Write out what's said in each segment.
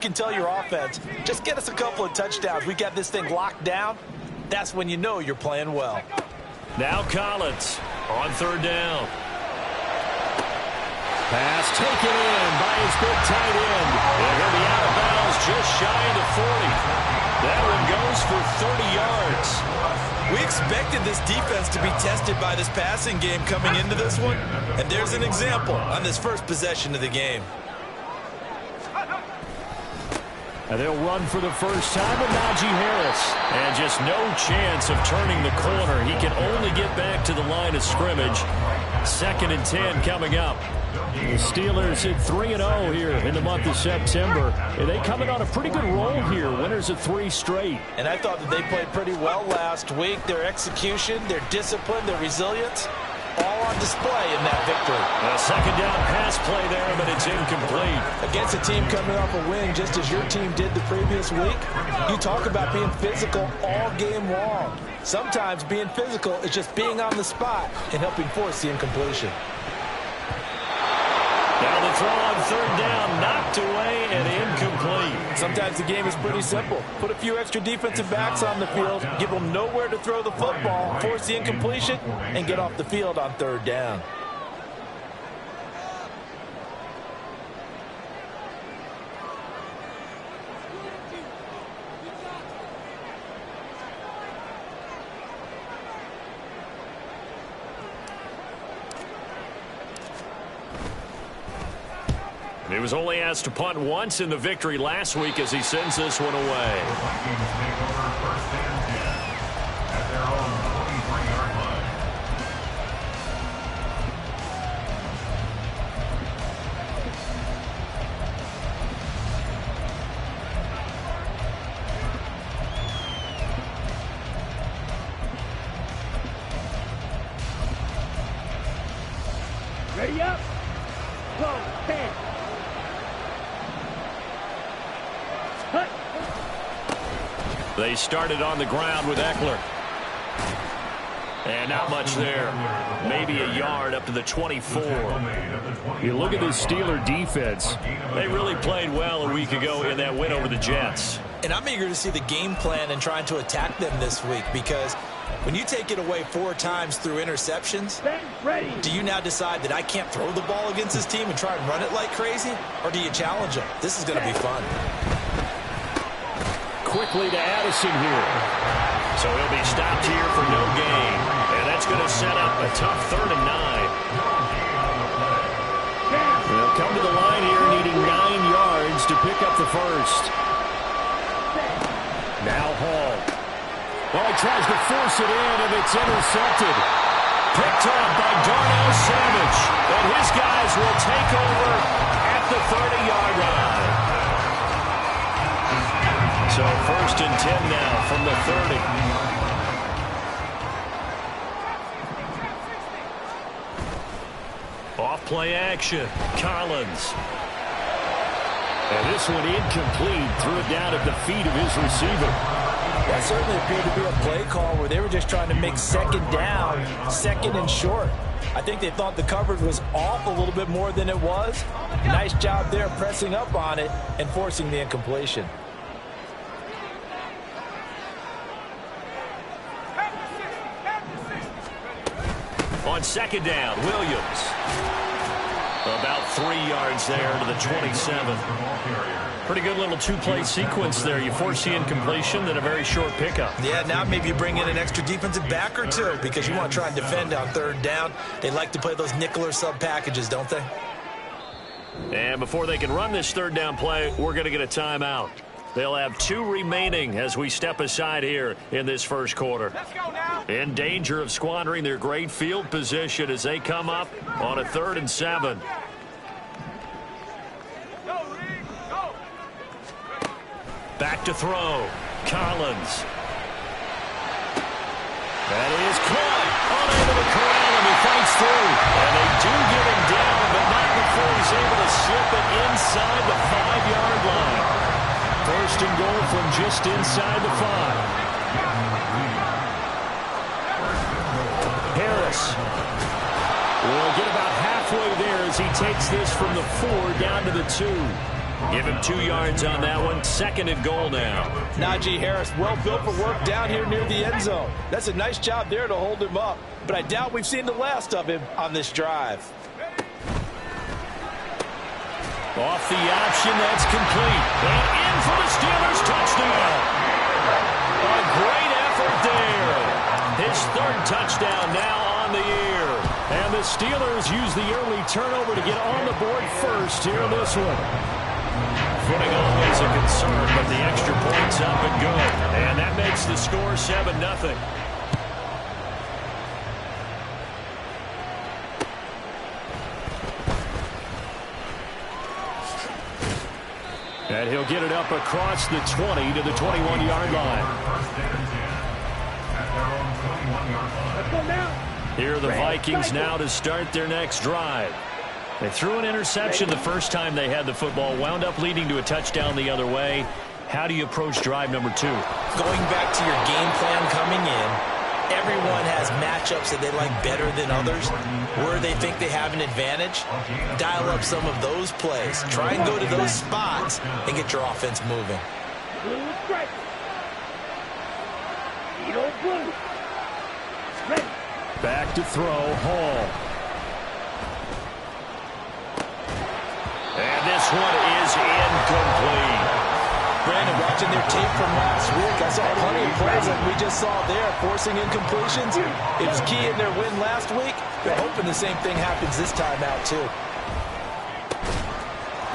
can tell your offense, just get us a couple of touchdowns. We got this thing locked down. That's when you know you're playing well. Now Collins on third down. Pass taken in by his big tight end. And he'll be out of bounds just shy of the 40. That one goes for 30 yards. We expected this defense to be tested by this passing game coming into this one. And there's an example on this first possession of the game. And they'll run for the first time with Najee Harris. And just no chance of turning the corner. He can only get back to the line of scrimmage. 2nd and 10 coming up. The Steelers hit 3-0 here in the month of September. And they coming on a pretty good roll here. Winners of 3 straight. And I thought that they played pretty well last week. Their execution, their discipline, their resilience, all on display in that victory. A 2nd down pass play there, but it's incomplete. Against a team coming off a win just as your team did the previous week, you talk about being physical all game long. Sometimes being physical is just being on the spot and helping force the incompletion. Now the throw on 3rd down, knocked away and incomplete. Sometimes the game is pretty simple. Put a few extra defensive backs on the field, give them nowhere to throw the football, force the incompletion, and get off the field on 3rd down. He was only asked to punt once in the victory last week as he sends this one away. Ready up. Go. 10. They started on the ground with Eckler. And not much there. Maybe a yard up to the 24. You look at this Steeler defense. They really played well a week ago in that win over the Jets. And I'm eager to see the game plan and trying to attack them this week, because when you take it away 4 times through interceptions, do you now decide that I can't throw the ball against this team and try and run it like crazy? Or do you challenge them? This is going to be fun. Quickly to Addison here. So he'll be stopped here for no gain. And that's going to set up a tough 3rd and 9. They'll come to the line here needing 9 yards to pick up the first. Now Hall. Well, he tries to force it in, and it's intercepted. Picked up by Darnell Savage. And his guys will take over at the 30-yard line. So 1st and 10 now from the 30. Off play action. Collins. And this one incomplete. Threw it down at the feet of his receiver. That certainly appeared to be a play call where they were just trying to make 2nd down, 2nd and short. I think they thought the coverage was off a little bit more than it was. Nice job there pressing up on it and forcing the incompletion. On 2nd down, Williams. About 3 yards there to the 27. Pretty good little 2-play sequence there. You force the incompletion, then a very short pickup. Yeah, now maybe you bring in an extra defensive back or 2 because you want to try and defend on 3rd down. They like to play those nickel or sub packages, don't they? And before they can run this 3rd down play, we're going to get a timeout. They'll have 2 remaining as we step aside here in this first quarter. Let's go now. In danger of squandering their great field position as they come up on a 3rd and 7. Go, Reed. Go. Back to throw. Collins. That is caught. Unable to corral him. He fights through. And they do get him down, but not before he's able to slip it inside the 5-yard line. 1st and goal from just inside the 5. Harris will get about halfway there as he takes this from the 4 down to the 2. Give him 2 yards on that one. 2nd and goal now. Najee Harris, well built for work down here near the end zone. That's a nice job there to hold him up. But I doubt we've seen the last of him on this drive. Off the option, that's complete. And in for the Steelers touchdown. A great effort there. His 3rd touchdown now on the year. And the Steelers use the early turnover to get on the board first here in this one. Footing always a concern, but the extra point's up and good. And that makes the score 7-0. And he'll get it up across the 20 to the 21-yard line. Let's go now. Here are the Vikings now to start their next drive. They threw an interception the first time they had the football, wound up leading to a touchdown the other way. How do you approach drive number 2? Going back to your game plan coming in, everyone has matchups that they like better than others. Where they think they have an advantage, dial up some of those plays. Try and go to those spots and get your offense moving. Blue strike. Eagle blue. Ready. Back to throw, Hall. And this one is incomplete. Brandon, watching their tape from last week, I saw plenty of plays like we just saw there, forcing incompletions. It was key in their win last week. They're hoping the same thing happens this time out, too.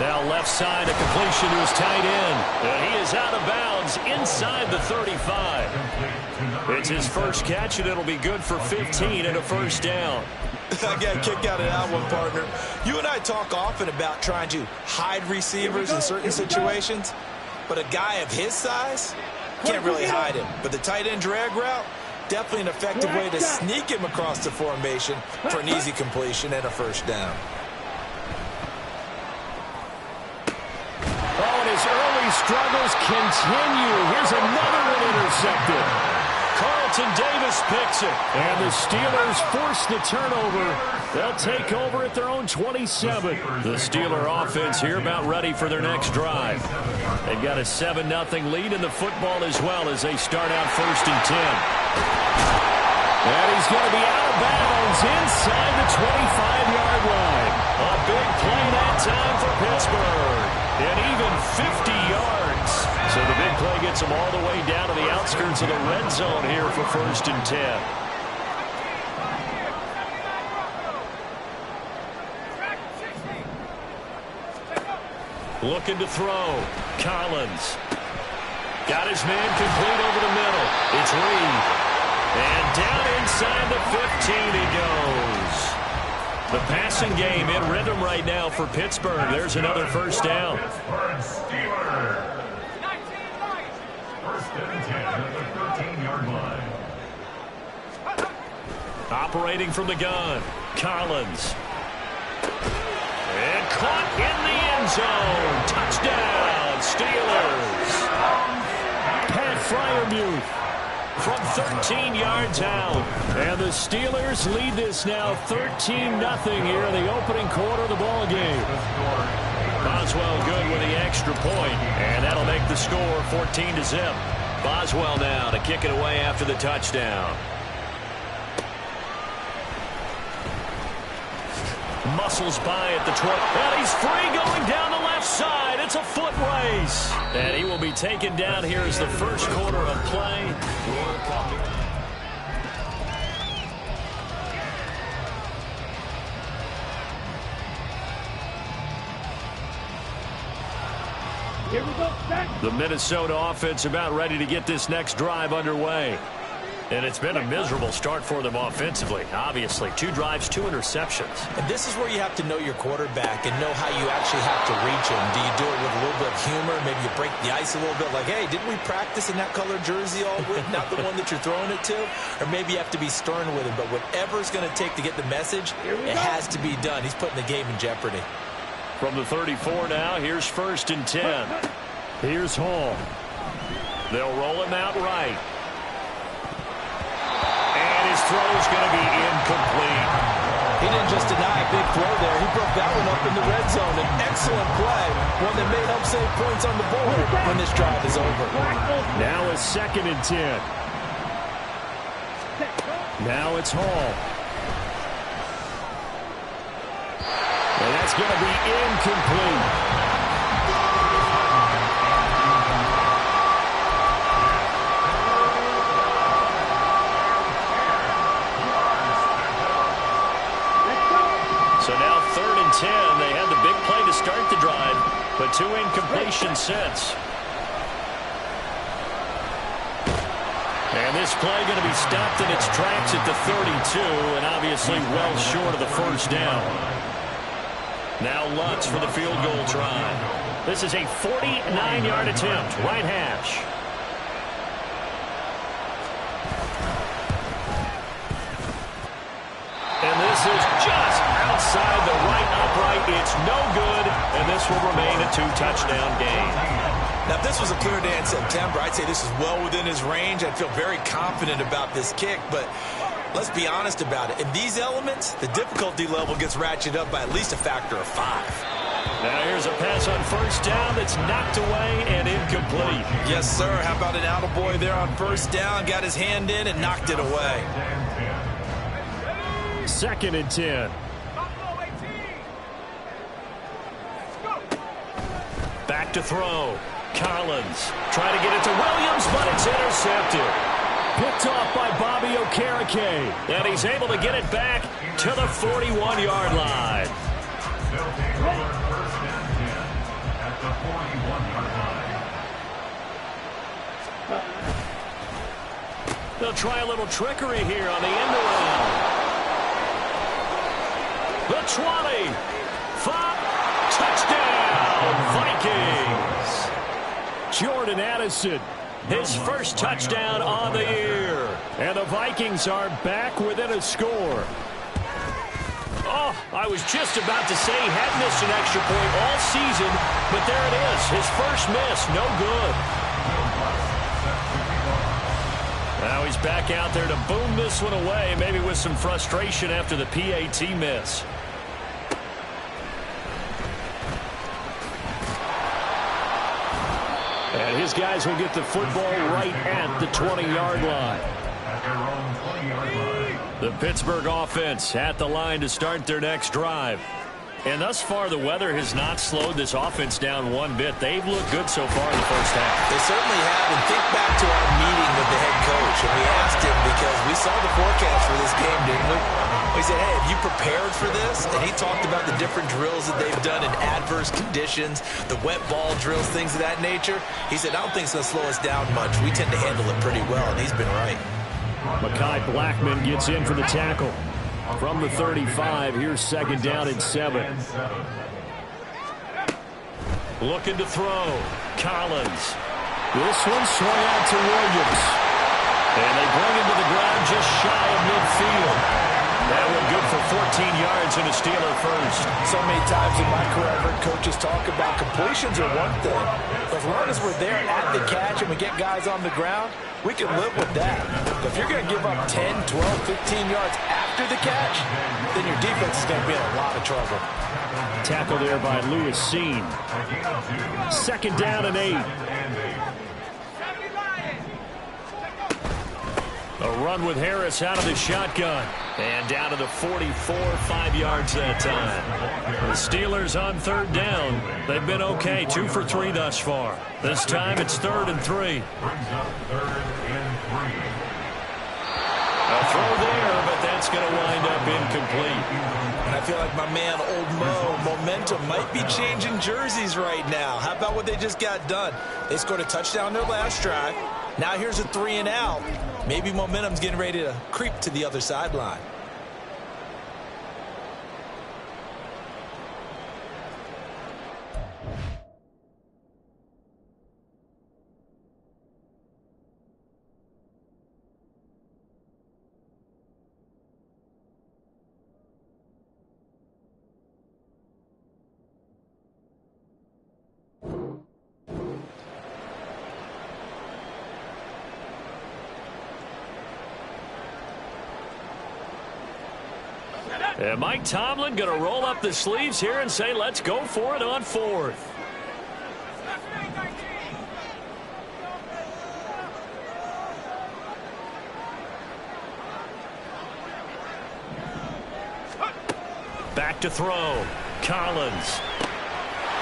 Now left side, a completion to his tight end. And he is out of bounds inside the 35. It's his first catch, and it'll be good for 15 and a first down. I got a kick out of that one, partner. You and I talk often about trying to hide receivers in certain situations, but a guy of his size can't really hide him. But the tight end drag route, definitely an effective way to sneak him across the formation for an easy completion and a first down. Oh, and his early struggles continue. Here's another one intercepted. Carlton Davis picks it. And the Steelers force the turnover. They'll take over at their own 27. The Steeler offense here about ready for their next drive. They've got a 7-0 lead in the football as well as they start out 1st and 10. And he's going to be out of bounds inside the 25-yard line. A big play that time for Pittsburgh. And even 50 yards. So the big play gets them all the way down to the outskirts of the red zone here for 1st and 10. Looking to throw. Collins. Got his man complete over the middle. It's Reed. And down inside the 15 he goes. The passing game in rhythm right now for Pittsburgh. There's another first down. Operating from the gun. Collins. And caught in the end zone. Touchdown, Steelers. Pat Freiermuth from 13 yards out. And the Steelers lead this now 13-0 here in the opening quarter of the ball game. Boswell good with the extra point, and that'll make the score 14-0. Boswell now to kick it away after the touchdown. Muscles by at the 20. And he's free going down the left side. It's a foot race. And he will be taken down here as the first quarter of play. Here we go. The Minnesota offense about ready to get this next drive underway. And it's been a miserable start for them offensively. Obviously, 2 drives, 2 interceptions. And this is where you have to know your quarterback and know how you actually have to reach him. Do you do it with a little bit of humor? Maybe you break the ice a little bit like, hey, didn't we practice in that color jersey all week? Not the one that you're throwing it to? Or maybe you have to be stern with him. But whatever it's going to take to get the message, it has to be done. He's putting the game in jeopardy. From the 34 now, here's 1st and 10. Here's Hall. They'll roll him out right. His throw is going to be incomplete. He didn't just deny a big throw there. He broke that one up in the red zone. An excellent play, one that may help save points on the board when this drive is over. Now it's 2nd and 10. Now it's Hall. And that's going to be incomplete. So now 3rd and 10. They had the big play to start the drive, but 2 incompletions since. And this play going to be stopped in its tracks at the 32, and obviously well short of the first down. Now Lutz for the field goal try. This is a 49-yard attempt, right hash. And this is just outside the right upright. It's no good, and this will remain a 2-touchdown game. Now, if this was a clear day in September, I'd say this is well within his range. I'd feel very confident about this kick, but let's be honest about it. In these elements, the difficulty level gets ratcheted up by at least a factor of 5. Now here's a pass on first down that's knocked away and incomplete. Yes, sir. How about an attaboy there on first down? Got his hand in and knocked it away. 2nd and 10. Back to throw. Collins trying to get it to Williams, but it's intercepted. Picked off by Bobby Okereke. And he's able to get it back to the 41-yard line. They'll try a little trickery here on the end around. The 20. 5. Touchdown, Vikings. Jordan Addison, his first touchdown on the year. And the Vikings are back within a score. Oh, I was just about to say he had missed an extra point all season, but there it is. His first miss, no good. Now he's back out there to boom this one away, maybe with some frustration after the PAT miss. And his guys will get the football right at the 20-yard line. The Pittsburgh offense at the line to start their next drive. And thus far, the weather has not slowed this offense down one bit. They've looked good so far in the first half. They certainly have. And think back to our meeting with the head coach. And we asked him because we saw the forecast for this game, didn't we? We said, hey, have you prepared for this? And he talked about the different drills that they've done in adverse conditions, the wet ball drills, things of that nature. He said, I don't think it's going to slow us down much. We tend to handle it pretty well, and he's been right. Mekhi Blackman gets in for the tackle. From the 35, here's 2nd down and 7. Looking to throw. Collins. This one swung out to Williams. And they bring him to the ground just shy of midfield. That one good for 14 yards and a Steeler first. So many times in my career, I've heard coaches talk about completions are one thing. But as long as we're there at the catch and we get guys on the ground, we can live with that. But if you're going to give up 10, 12, 15 yards after the catch, then your defense is going to be in a lot of trouble. Tackle there by Lewis Seen. 2nd down and 8. A run with Harris out of the shotgun. And down to the 44, 5 yards that time. The Steelers on 3rd down. They've been okay, 2 for 3 thus far. This time it's 3rd and 3. A throw there, but that's going to wind up incomplete. And I feel like my man, Old Mo, momentum might be changing jerseys right now. How about what they just got done? They scored a touchdown their last drive. Now here's a 3 and out. Maybe momentum's getting ready to creep to the other sideline. And Mike Tomlin going to roll up the sleeves here and say, let's go for it on 4th. Back to throw. Collins.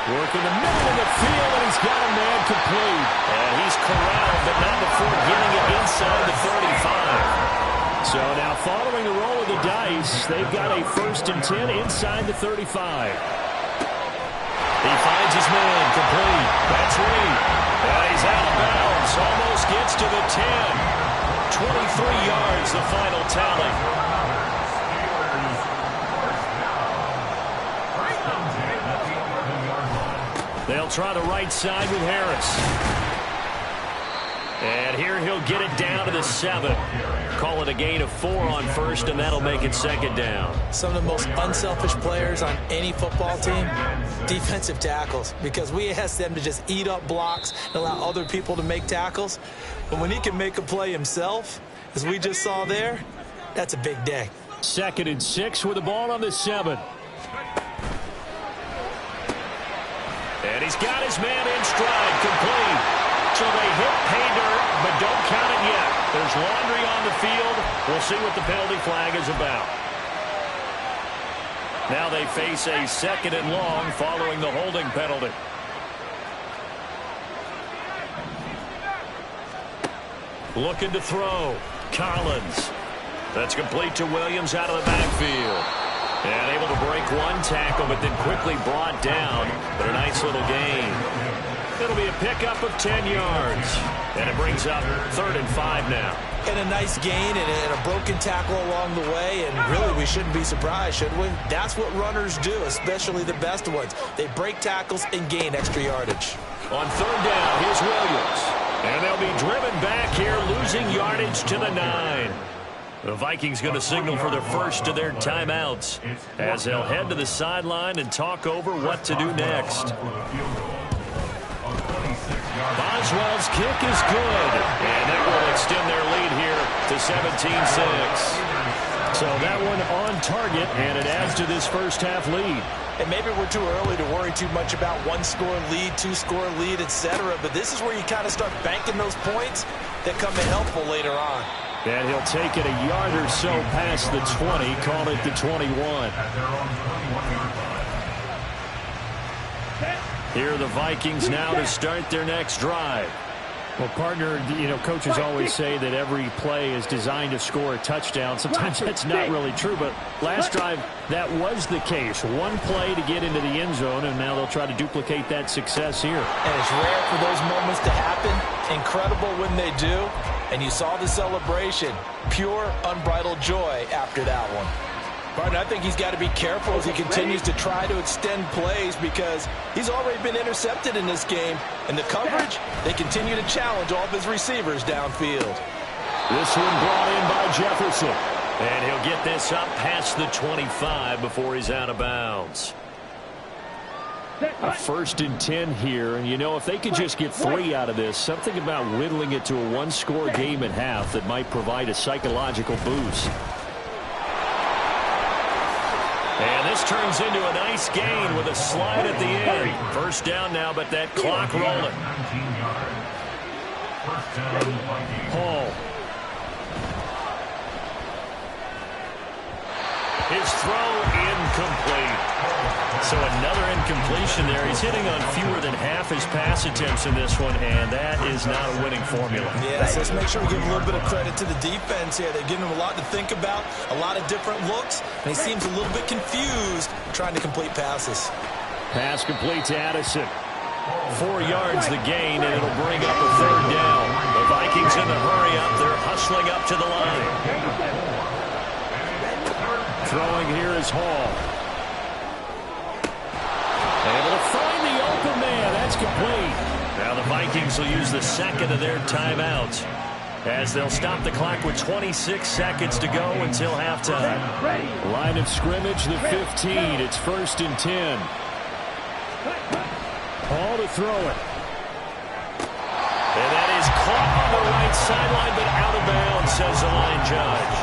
Working the middle of the field, and he's got a man complete. And he's corralled, but not before getting it inside the 35. So now following the roll of the dice, they've got a 1st and 10 inside the 35. He finds his man complete. That's Reed. And he's out of bounds. Almost gets to the 10. 23 yards, the final tally. They'll try the right side with Harris. And here he'll get it down to the 7. Call it a gain of 4 on 1st, and that'll make it 2nd down. Some of the most unselfish players on any football team, defensive tackles, because we ask them to just eat up blocks and allow other people to make tackles. But when he can make a play himself, as we just saw there, that's a big day. 2nd and 6 with the ball on the 7. And he's got his man in stride, complete. So they hit pay dirt, but don't count it yet. There's laundry on the field. We'll see what the penalty flag is about. Now they face a 2nd and long following the holding penalty. Looking to throw. Collins. That's complete to Williams out of the backfield. And able to break one tackle, but then quickly brought down. But a nice little gain. It'll be a pickup of 10 yards. And it brings up 3rd and 5 now. And a nice gain and a broken tackle along the way. And really, we shouldn't be surprised, should we? That's what runners do, especially the best ones. They break tackles and gain extra yardage. On 3rd down, here's Williams. And they'll be driven back here, losing yardage to the 9. The Vikings going to signal for their first of their timeouts as they'll head to the sideline and talk over what to do next. Boswell's kick is good, and that will extend their lead here to 17-6. So that one on target, and it adds to this first half lead. And maybe we're too early to worry too much about 1-score lead, 2-score lead, etc. But this is where you kind of start banking those points that come in helpful later on. And he'll take it a yard or so past the 20, call it the 21. Here are the Vikings now to start their next drive. Well, partner, you know, coaches always say that every play is designed to score a touchdown. Sometimes that's not really true, but last drive, that was the case. One play to get into the end zone, and now they'll try to duplicate that success here. And it's rare for those moments to happen. Incredible when they do. And you saw the celebration. Pure, unbridled joy after that one. Partner, I think he's got to be careful as he continues to try to extend plays because he's already been intercepted in this game. And the coverage, they continue to challenge all of his receivers downfield. This one brought in by Jefferson. And he'll get this up past the 25 before he's out of bounds. A 1st and 10 here, and you know, if they could just get 3 out of this, something about whittling it to a 1-score game at half that might provide a psychological boost. And this turns into a nice gain with a slide at the end. 1st down now, but that clock rolling. Hall. His throw incomplete. So another incompletion there. He's hitting on fewer than half his pass attempts in this one, and that is not a winning formula. Yes, let's make sure we give a little bit of credit to the defense here. They're giving him a lot to think about, a lot of different looks, and he seems a little bit confused trying to complete passes. Pass complete to Addison. 4 yards the gain, and it'll bring up a 3rd down. The Vikings in the hurry up. They're hustling up to the line. Throwing here is Hall. Able to find the open man. That's complete. Now the Vikings will use the 2nd of their timeouts as they'll stop the clock with 26 seconds to go until halftime. Line of scrimmage, the 15. It's 1st and 10. Hall to throw it. And that is caught on the right sideline, but out of bounds, says the line judge.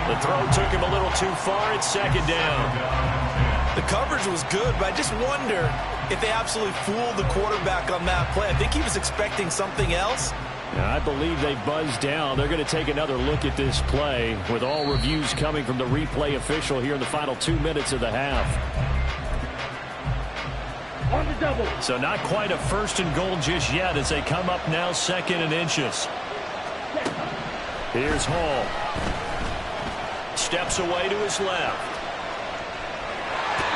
The throw took him a little too far. It's second down. The coverage was good, but I just wonder if they absolutely fooled the quarterback on that play. I think he was expecting something else. I believe they buzzed down. They're going to take another look at this play with all reviews coming from the replay official here in the final 2 minutes of the half. On the double. So not quite a first and goal just yet as they come up now second and inches. Here's Hall. Steps away to his left.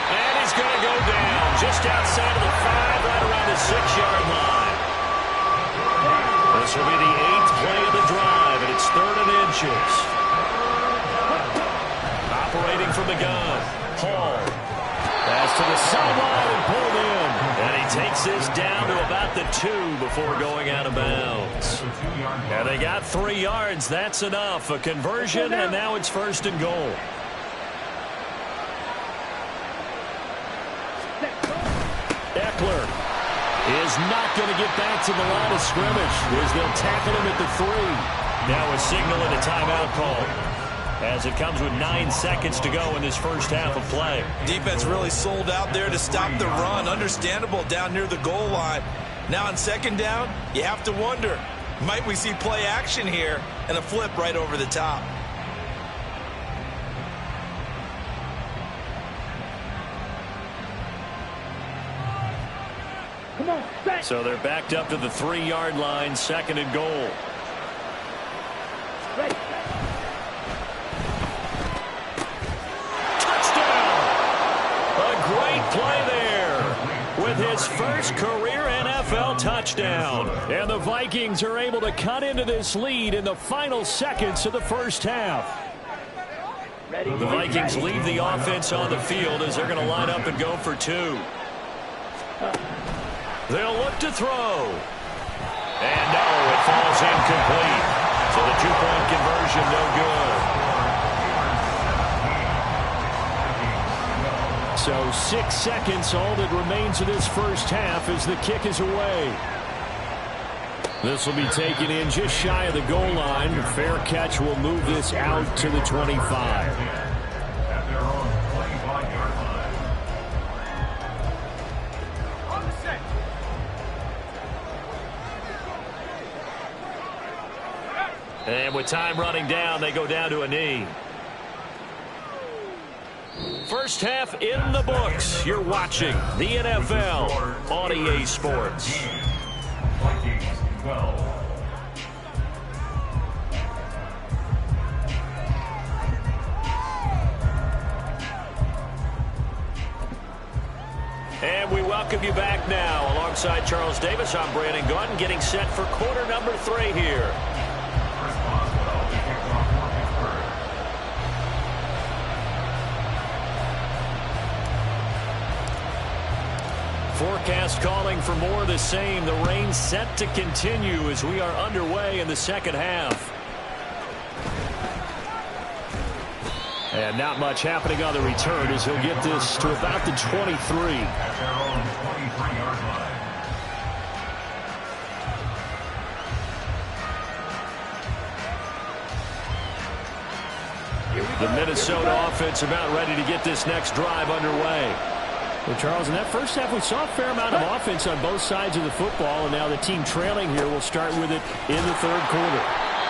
And he's going to go down just outside of the 5, right around the 6-yard line. This will be the 8th play of the drive, and it's 3rd and inches. Operating from the gun. Hall. Pass to the sideline and pulled in. And he takes this down to about the 2 before going out of bounds. And they got 3 yards. That's enough. A conversion, and now it's 1st and goal. Eckler is not going to get back to the line of scrimmage as they'll tackle him at the 3. Now a signal and a timeout call as it comes with 9 seconds to go in this first half of play. Defense really sold out there to stop the run. Understandable down near the goal line. Now on second down, you have to wonder, might we see play action here and a flip right over the top? Come on, set. So they're backed up to the 3-yard line, 2nd and goal. Ready. Great play there with his first career NFL touchdown. And the Vikings are able to cut into this lead in the final seconds of the first half. The Vikings leave the offense on the field as they're going to line up and go for 2. They'll look to throw. And no, it falls incomplete. So the 2-point conversion no good. So 6 seconds, all that remains of this first half as the kick is away. This will be taken in just shy of the goal line. Fair catch will move this out to the 25. And with time running down, they go down to a knee. First half in the books. You're watching the NFL on EA Sports. And we welcome you back now. Alongside Charles Davis, I'm Brandon Gunn, getting set for quarter number 3 here. Forecast calling for more of the same. The rain set to continue as we are underway in the second half. And not much happening on the return as he'll get this to about the 23. The Minnesota offense about ready to get this next drive underway. Well, Charles, in that first half, we saw a fair amount of offense on both sides of the football, and now the team trailing here will start with it in the 3rd quarter.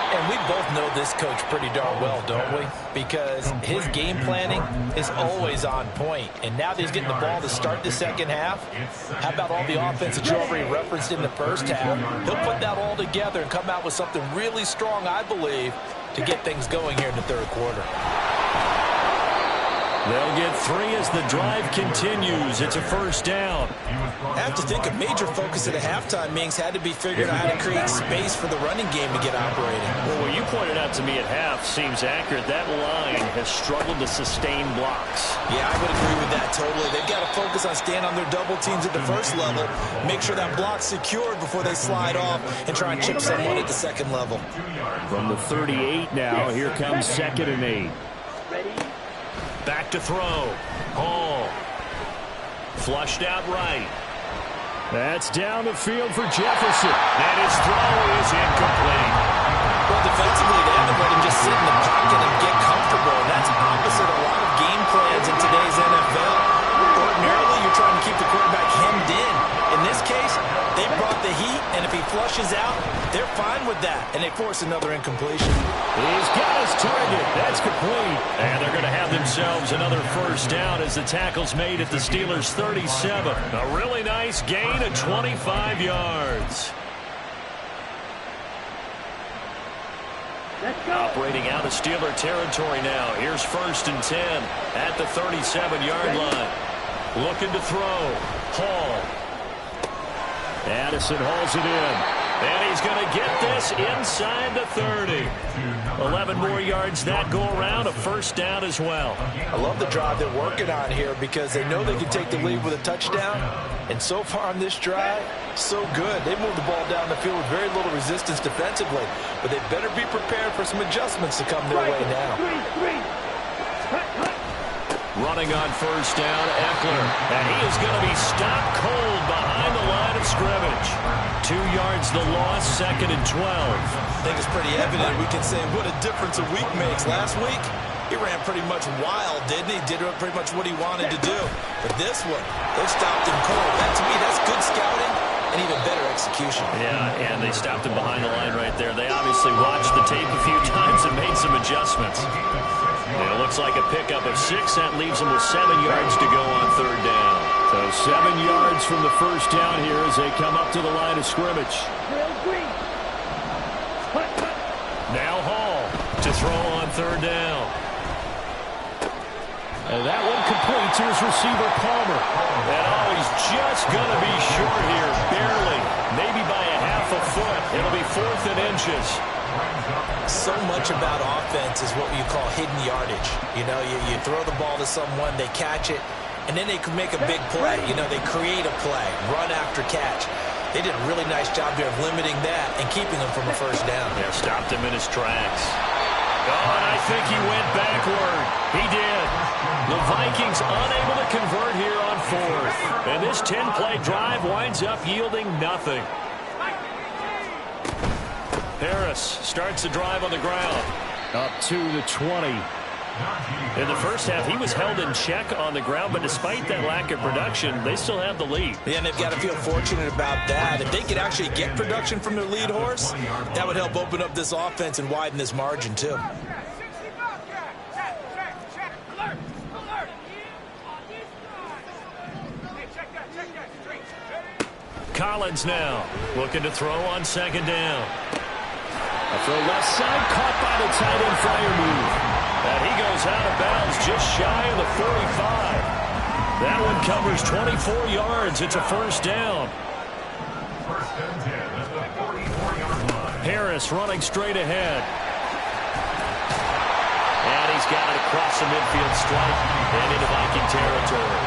And we both know this coach pretty darn well, don't we? Because his game planning is always on point. And now that he's getting the ball to start the second half, how about all the offense that you already referenced in the first half? He'll put that all together and come out with something really strong, I believe, to get things going here in the 3rd quarter. They'll get 3 as the drive continues. It's a first down. I have to think a major focus at a halftime meetings had to be figuring out how to create space for the running game to get operating. Well, what you pointed out to me at half seems accurate. That line has struggled to sustain blocks. Yeah, I would agree with that totally. They've got to focus on staying on their double teams at the first level, make sure that block's secured before they slide off and try and chip someone at the second level. From the 38 now, here comes 2nd and 8. Back to throw. Hall. Flushed out right. That's down the field for Jefferson. And his throw is incomplete. Well, defensively, they haven't let him just sit in the pocket and get comfortable. heat, and if he flushes out, they're fine with that, and they force another incompletion. He's got his target. That's complete. And they're going to have themselves another first down as the tackle's made at the Steelers' 37. A really nice gain of 25 yards. Operating out of Steeler territory now. Here's 1st and 10 at the 37-yard line. Looking to throw. Hall. Addison hauls it in. And he's going to get this inside the 30. 11 more yards that go around. A first down as well. I love the drive they're working on here because they know they can take the lead with a touchdown. And so far on this drive, so good. They moved the ball down the field with very little resistance defensively. But they better be prepared for some adjustments to come their way now. Running on first down, Eckler. And he is going to be stopped cold behind the line of scrimmage. 2 yards the loss, 2nd and 12. I think it's pretty evident. We can say what a difference a week makes. Last week, he ran pretty much wild, didn't he? Did pretty much what he wanted to do. But this one, they stopped him cold. That, to me, that's good scouting and even better execution. Yeah, and they stopped him behind the line right there. They obviously watched the tape a few times and made some adjustments. And it looks like a pickup of 6. That leaves them with 7 yards to go on 3rd down. So 7 yards from the first down here as they come up to the line of scrimmage. Now Hall to throw on 3rd down. And that one complete to his receiver, Palmer. And he's just going to be short here, barely. Maybe by a half a foot. It'll be 4th and inches. So much about offense is what you call hidden yardage. You know, you throw the ball to someone, they catch it, and then they can make a big play. You know, they create a play, run after catch. They did a really nice job there of limiting that and keeping him from a first down. Yeah, stopped him in his tracks. Oh, and I think he went backward. He did. The Vikings unable to convert here on 4th. And this 10-play drive winds up yielding nothing. Harris starts the drive on the ground. Up to the 20. In the first half, he was held in check on the ground, but despite that lack of production, they still have the lead. Yeah, and they've got to feel fortunate about that. If they could actually get production from their lead horse, that would help open up this offense and widen this margin, too. Collins now looking to throw on 2nd down. A throw left side, caught by the tight end Freiermuth. And he goes out of bounds just shy of the 45. That one covers 24 yards. It's a first down. Harris running straight ahead. And he's got it across the midfield stripe and into Viking territory.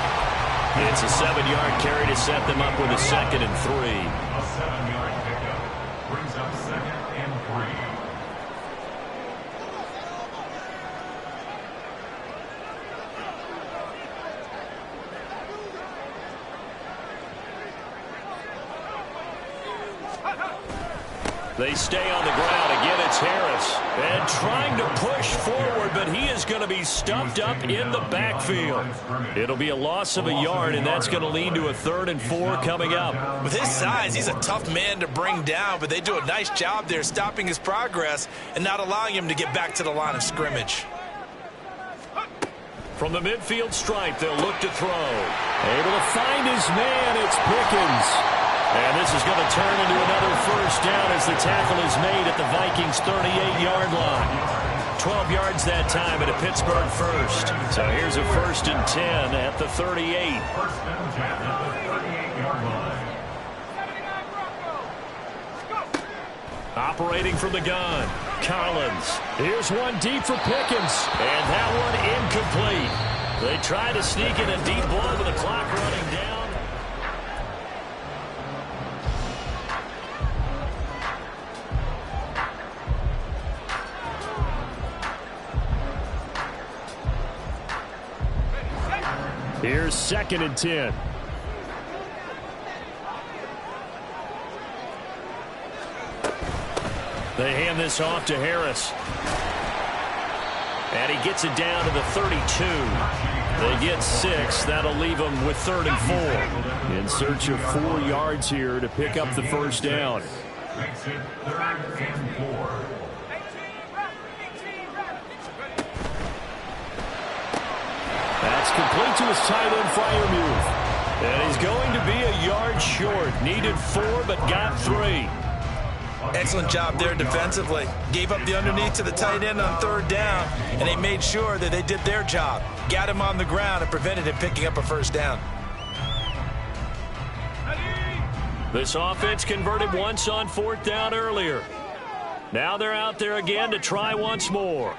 It's a 7-yard carry to set them up with a 2nd and 3. A 7-yard pickup brings up 2nd and 3. They stay on the ground. Again, it's Harris. And trying to push forward, but he is going to be stuffed up in the backfield. It'll be a loss of a yard, and that's going to lead to a 3rd and 4 coming up. With his size, he's a tough man to bring down, but they do a nice job there stopping his progress and not allowing him to get back to the line of scrimmage. From the midfield stripe, they'll look to throw. Able to find his man. It's Pickens. And this is going to turn into another first down as the tackle is made at the Vikings' 38-yard line. 12 yards that time at a Pittsburgh first. So here's a 1st and 10 at the 38. 1st and 10 at the 38-yard line. Operating from the gun, Collins. Here's one deep for Pickens. And that one incomplete. They try to sneak in a deep ball with the clock running down. Here's 2nd and 10. They hand this off to Harris. And he gets it down to the 32. They get 6. That'll leave them with 3rd and 4. In search of 4 yards here to pick up the first down. Makes it 3rd and 4. That's complete to his tight end, Freiermuth. And he's going to be a yard short. Needed 4, but got 3. Excellent job there defensively. Gave up the underneath to the tight end on 3rd down, and they made sure that they did their job. Got him on the ground and prevented him picking up a first down. This offense converted once on 4th down earlier. Now they're out there again to try once more.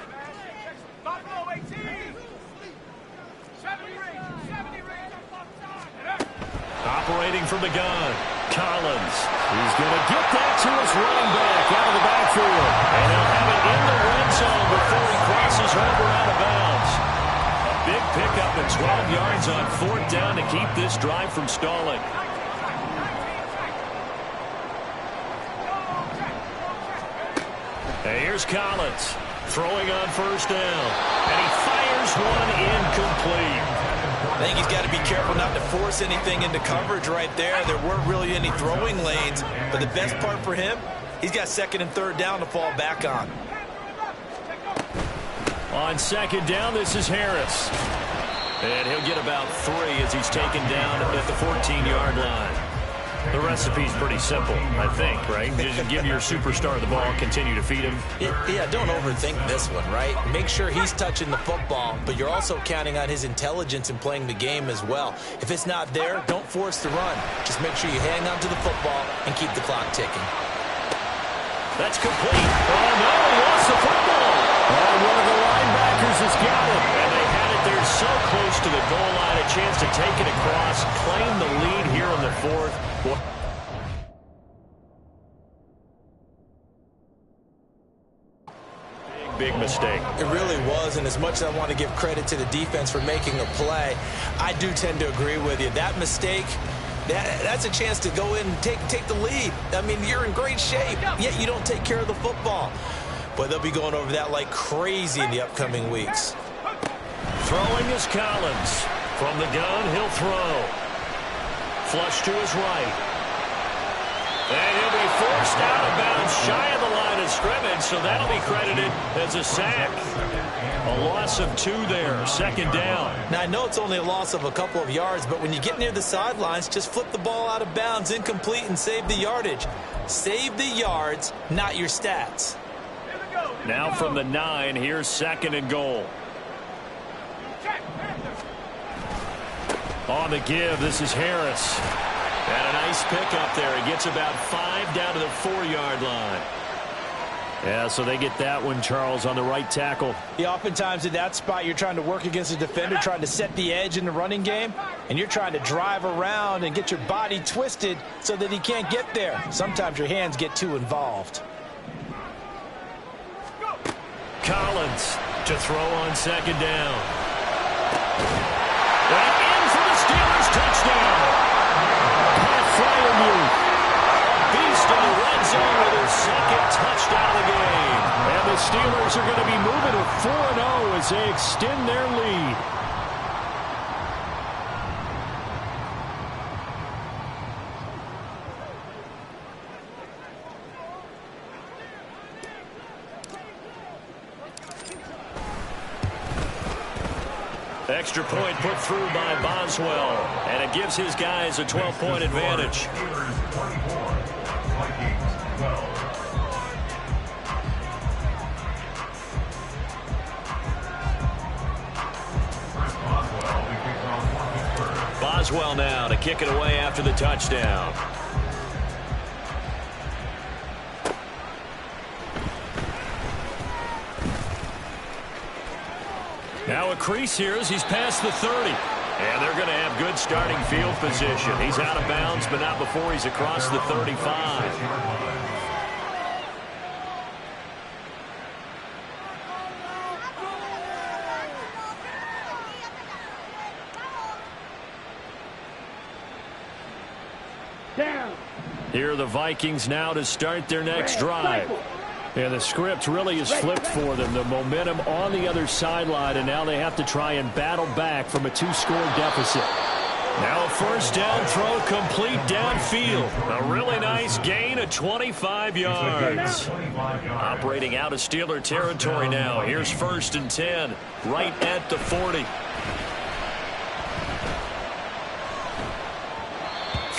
Operating from the gun, Collins. He's going to get that to his running back out of the backfield. And he'll have it in the red zone before he crosses over out of bounds. A big pickup at 12 yards on 4th down to keep this drive from stalling. And here's Collins throwing on 1st down. And he fires one incomplete. I think he's got to be careful not to force anything into coverage right there. There weren't really any throwing lanes, but the best part for him, he's got 2nd and 3rd down to fall back on. On 2nd down, this is Harris. And he'll get about 3 as he's taken down at the 14-yard line. The recipe's pretty simple, I think, right? Just give your superstar the ball, continue to feed him. Yeah, don't overthink this one, right? Make sure he's touching the football, but you're also counting on his intelligence in playing the game as well. If it's not there, don't force the run. Just make sure you hang on to the football and keep the clock ticking. That's complete. Oh, no, he lost the football. And one of the linebackers has got it. And they had it there so close to the goal line, a chance to take it across, claim the lead here in the 4th. Big mistake. It really was, and as much as I want to give credit to the defense for making a play, I do tend to agree with you. That mistake, that's a chance to go in and take the lead. I mean, you're in great shape, yet you don't take care of the football. But they'll be going over that like crazy in the upcoming weeks. Throwing is Collins. From the gun, he'll throw. Flush to his right. And he'll be forced out of bounds shy of the line of scrimmage, so that'll be credited as a sack. A loss of 2 there, 2nd down. Now, I know it's only a loss of a couple of yards, but when you get near the sidelines, just flip the ball out of bounds, incomplete, and save the yardage. Save the yards, not your stats. Now from the 9, here's 2nd and goal. On the give, this is Harris. And a nice pickup there. He gets about 5 down to the 4-yard line. Yeah, so they get that one, Charles, on the right tackle. Yeah, oftentimes in that spot, you're trying to work against a defender, trying to set the edge in the running game, and you're trying to drive around and get your body twisted so that he can't get there. Sometimes your hands get too involved. Collins to throw on 2nd down. And in for the Steelers touchdown. Pat Freiermuth. Beast in the red zone with his 2nd touchdown of the game. And the Steelers are going to be moving to 4-0 as they extend their lead. Extra point put through by Boswell, and it gives his guys a 12-point advantage. Boswell now to kick it away after the touchdown. Now a crease here as he's past the 30. And they're going to have good starting field position. He's out of bounds, but not before he's across the 35. Down. Here are the Vikings now to start their next drive. And the script really is flipped for them. The momentum on the other sideline, and now they have to try and battle back from a 2-score deficit. Now a first down throw complete downfield. A really nice gain of 25 yards. Operating out of Steeler territory now. Here's 1st and 10, right at the 40.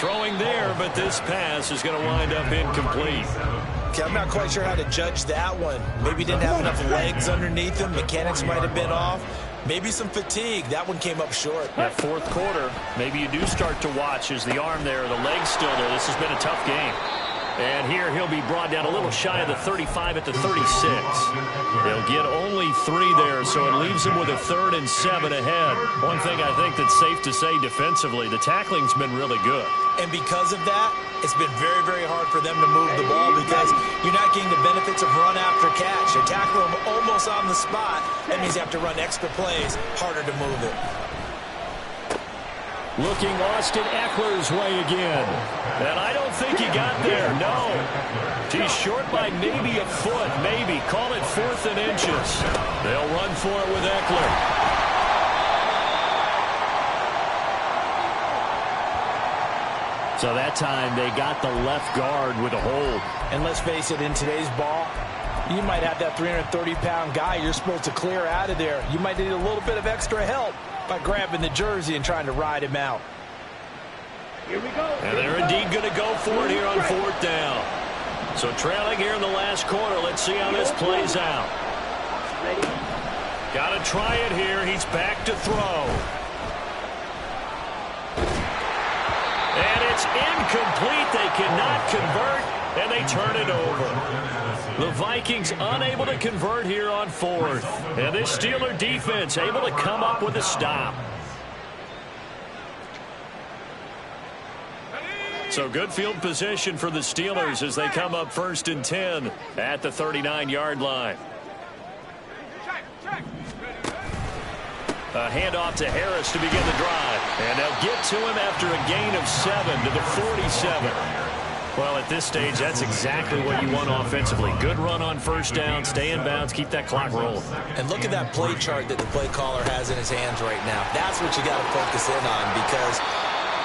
Throwing there, but this pass is going to wind up incomplete. Okay, I'm not quite sure how to judge that one. Maybe didn't have enough legs underneath him. Mechanics might have been off. Maybe some fatigue. That one came up short. That 4th quarter, maybe you do start to watch as the arm there, the leg's still there. This has been a tough game. And here he'll be brought down a little shy of the 35 at the 36. They'll get only 3 there, so it leaves him with a 3rd and 7 ahead. One thing I think that's safe to say defensively, the tackling's been really good. And because of that, it's been very, very hard for them to move the ball because you're not getting the benefits of run after catch. They tackle them almost on the spot. That means you have to run extra plays, harder to move it. Looking Austin Eckler's way again. And I don't think he got there, no. He's short by maybe a foot, maybe. Call it 4th and inches. They'll run for it with Eckler. So that time they got the left guard with a hold. And let's face it, in today's ball, you might have that 330-pound guy you're supposed to clear out of there. You might need a little bit of extra help by grabbing the jersey and trying to ride him out. Here we go. And they're indeed going to go for it here on 4th down. So trailing here in the last quarter. Let's see how this plays out. Got to try it here. He's back to throw. And it's incomplete. They cannot convert, and they turn it over. The Vikings unable to convert here on 4th. And this Steeler defense able to come up with a stop. So good field position for the Steelers as they come up 1st and 10 at the 39-yard line. A handoff to Harris to begin the drive. And they'll get to him after a gain of 7 to the 47. Well, at this stage, that's exactly what you want offensively. Good run on 1st down, stay in bounds, keep that clock rolling. And look at that play chart that the play caller has in his hands right now. That's what you got to focus in on because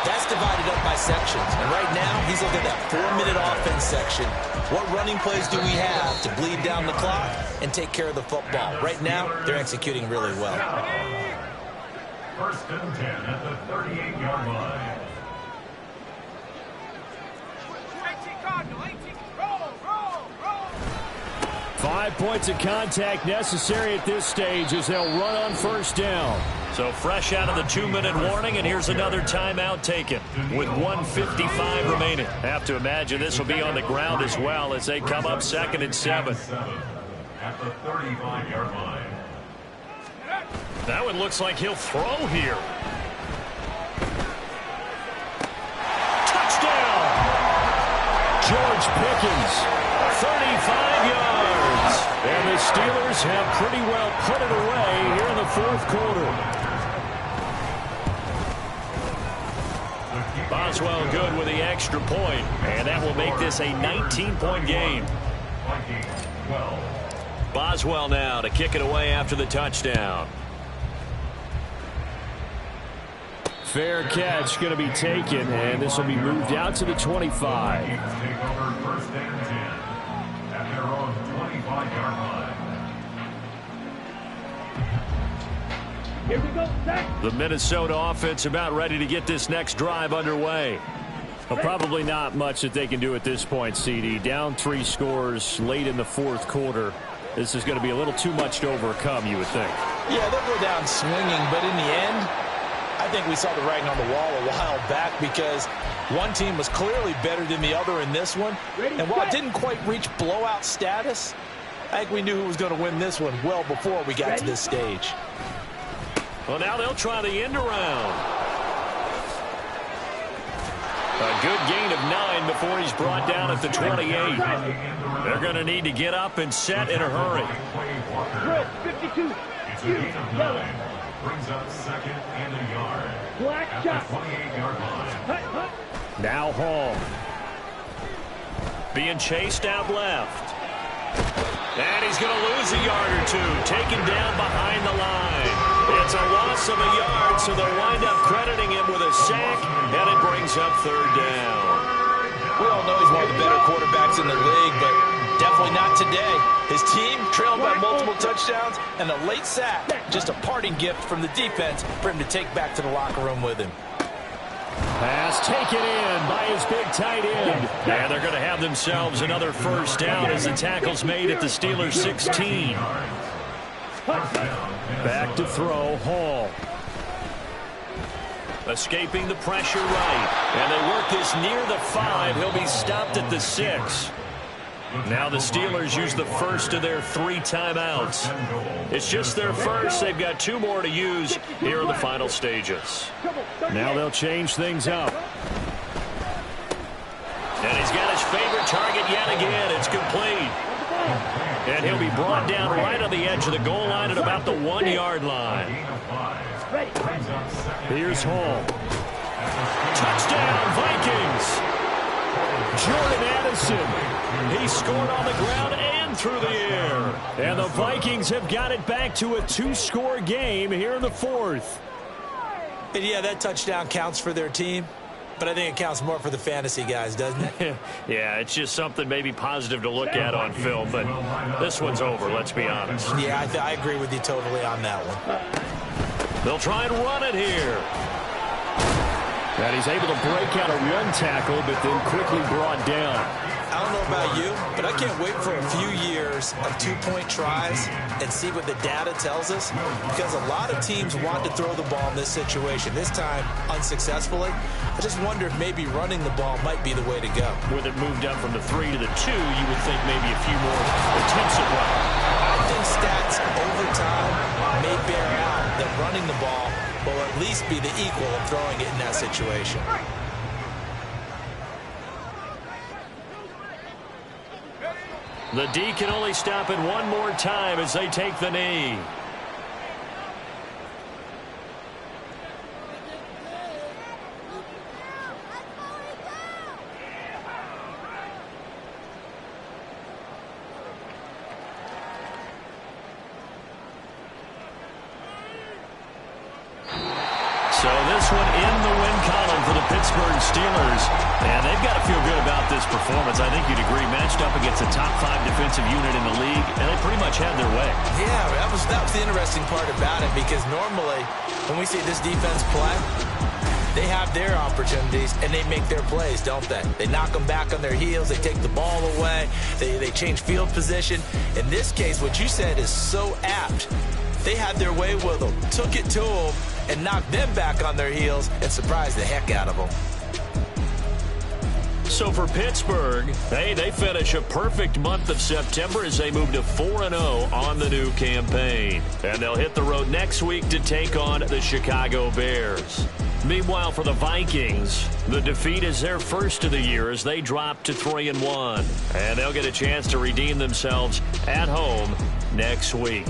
that's divided up by sections. And right now, he's looking at that 4-minute offense section. What running plays do we have to bleed down the clock and take care of the football? Right now, they're executing really well. 1st and 10 at the 38-yard line. Roll. 5 points of contact necessary at this stage as they'll run on 1st down. So fresh out of the 2-minute warning, and here's another timeout taken with 1:55 remaining. Have to imagine this will be on the ground as well as they come up 2nd and 7. At the 35-yard line. That one looks like he'll throw here. Touchdown! George Pickens, 35 yards. And the Steelers have pretty well put it away here in the 4th quarter. Boswell good with the extra point, and that will make this a 19-point game. Boswell now to kick it away after the touchdown. Fair catch going to be taken, and this will be moved out to the 25. Take over 1st and 10 at their own 25-yard line. Here we go, set. The Minnesota offense about ready to get this next drive underway. Well, probably not much that they can do at this point, CD. Down 3 scores late in the 4th quarter. This is going to be a little too much to overcome, you would think. Yeah, they'll go down swinging, but in the end, I think we saw the writing on the wall a while back because one team was clearly better than the other in this one. And while it didn't quite reach blowout status, I think we knew who was going to win this one well before we got to this stage. Well, now they'll try the end around. A good gain of 9 before he's brought down at the 28. They're going to need to get up and set in a hurry. 52. It's a gain of 9. Brings up 2nd and a yard. Black At shot. the 28-yard line. Now Hall. Being chased out left. And he's going to lose a yard or two, taken down behind the line. It's a loss of a yard, so they'll wind up crediting him with a sack, and it brings up third down. We all know he's one of the better quarterbacks in the league, but definitely not today. His team trailing by multiple touchdowns, and a late sack, just a parting gift from the defense for him to take back to the locker room with him. Pass taken in by his big tight end. And they're going to have themselves another first down as the tackle's made at the Steelers' 16. Back to throw, Hall. Escaping the pressure right. And they work this near the 5. He'll be stopped at the 6. Now the Steelers use the first of their 3 timeouts. It's just their first. They've got 2 more to use here in the final stages. Now they'll change things up. And he's got his favorite target yet again. It's complete. And he'll be brought down right on the edge of the goal line at about the 1-yard line. Here's Hall. Touchdown, Vikings. Jordan Addison. He scored on the ground and through the air. And the Vikings have got it back to a 2-score game here in the 4th. And yeah, that touchdown counts for their team, but I think it counts more for the fantasy guys, doesn't it? Yeah, it's just something maybe positive to look at on film, but this one's over, let's be honest. Yeah, I agree with you totally on that one. They'll try and run it here. And he's able to break out a run tackle, but then quickly brought down. I don't know about you, but I can't wait for a few years of 2-point tries and see what the data tells us, because a lot of teams want to throw the ball in this situation, this time unsuccessfully. I just wonder if maybe running the ball might be the way to go. With it moved up from the 3 to the 2, you would think maybe a few more attempts at running. I think stats over time may bear out that running the ball will at least be the equal of throwing it in that situation. The D can only stop it one more time as they take the knee. So this one in the win column for the Pittsburgh Steelers. And they've got to feel good about this performance. I think you'd agree, matched up against a top 5 defensive unit in the league, and they pretty much had their way. Yeah, that was the interesting part about it, because normally when we see this defense play, they have their opportunities and they make their plays, don't they? They knock them back on their heels. They take the ball away. They change field position. In this case, what you said is so apt. They had their way with them, took it to them, and knocked them back on their heels and surprised the heck out of them. So for Pittsburgh, hey, they finish a perfect month of September as they move to 4-0 on the new campaign. And they'll hit the road next week to take on the Chicago Bears. Meanwhile, for the Vikings, the defeat is their first of the year as they drop to 3-1. And they'll get a chance to redeem themselves at home next week.